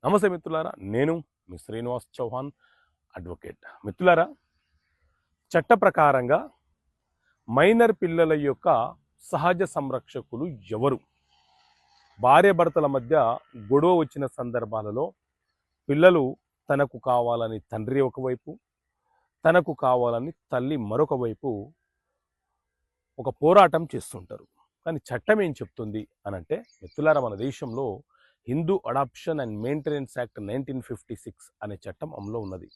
నమస్తే మిత్రులారా, నేను మీ శ్రీనివాస్ చౌహాన్ అడ్వకేట్. మిత్రులారా, చట్ట ప్రకారంగా మైనర్ పిల్లల యొక్క సహజ సంరక్షకులు ఎవరు? భార్యాభర్తల మధ్య గొడవ వచ్చిన సందర్భాలలో పిల్లలు తనకు కావాలని తండ్రి ఒకవైపు, తనకు కావాలని తల్లి మరొక వైపు ఒక పోరాటం చేస్తుంటారు. కానీ చట్టం ఏం చెప్తుంది అనంటే, మిత్రులారా, మన దేశంలో Hindu adoption and maintenance act 1956 అనే చట్టం అమల్లో ఉన్నది.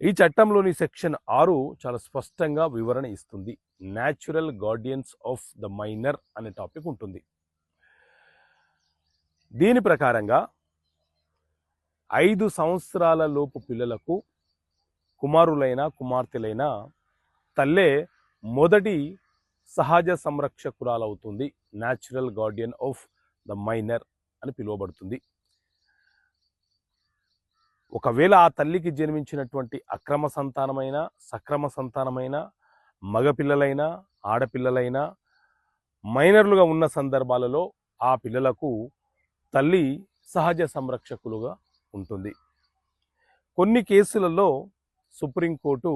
ఈ చట్టంలోని సెక్షన్ 6 చాలా స్పష్టంగా వివరణ ఇస్తుంది. Natural guardians of the minor అనే టాపిక్ ఉంటుంది. దీని ప్రకారంగా 5 సంవత్సరాల లోపు పిల్లలకు కుమారులైన కుమార్తెలైన తల్లే మొదటి సహజ సంరక్షకురాలవుతుంది. Natural guardian of the minor అని పిలువబడుతుంది. ఒకవేళ ఆ తల్లికి జన్మించినటువంటి అక్రమ సంతానమైన, సక్రమ సంతానమైన, మగపిల్లలైనా ఆడపిల్లలైనా మైనర్లుగా ఉన్న సందర్భాలలో ఆ పిల్లలకు తల్లి సహజ సంరక్షకులుగా ఉంటుంది. కొన్ని కేసులలో సుప్రీంకోర్టు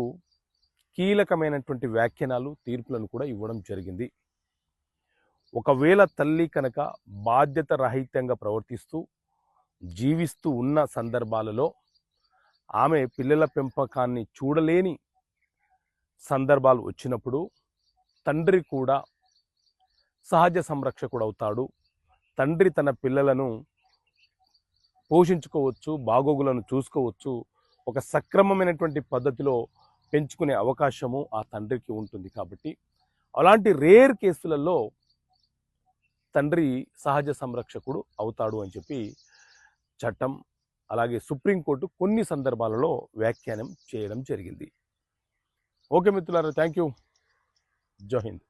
కీలకమైనటువంటి వ్యాఖ్యానాలు, తీర్పులను కూడా ఇవ్వడం జరిగింది. ఒకవేళ తల్లి కనుక బాధ్యత రహితంగా ప్రవర్తిస్తూ జీవిస్తూ ఉన్న సందర్భాలలో ఆమె పిల్లల పెంపకాన్ని చూడలేని సందర్భాలు వచ్చినప్పుడు తండ్రి కూడా సహజ సంరక్షకుడు అవుతాడు. తండ్రి తన పిల్లలను పోషించుకోవచ్చు, బాగోగులను చూసుకోవచ్చు. ఒక సక్రమమైనటువంటి పద్ధతిలో పెంచుకునే అవకాశము ఆ తండ్రికి ఉంటుంది. కాబట్టి అలాంటి రేర్ కేసులలో తండ్రి సహజ సంరక్షకుడు అవుతాడు అని చెప్పి చట్టం, అలాగే సుప్రీంకోర్టు కొన్ని సందర్భాలలో వ్యాఖ్యానం చేయడం జరిగింది. ఓకే మిత్రులారా, థ్యాంక్ యూ. జై హింద్.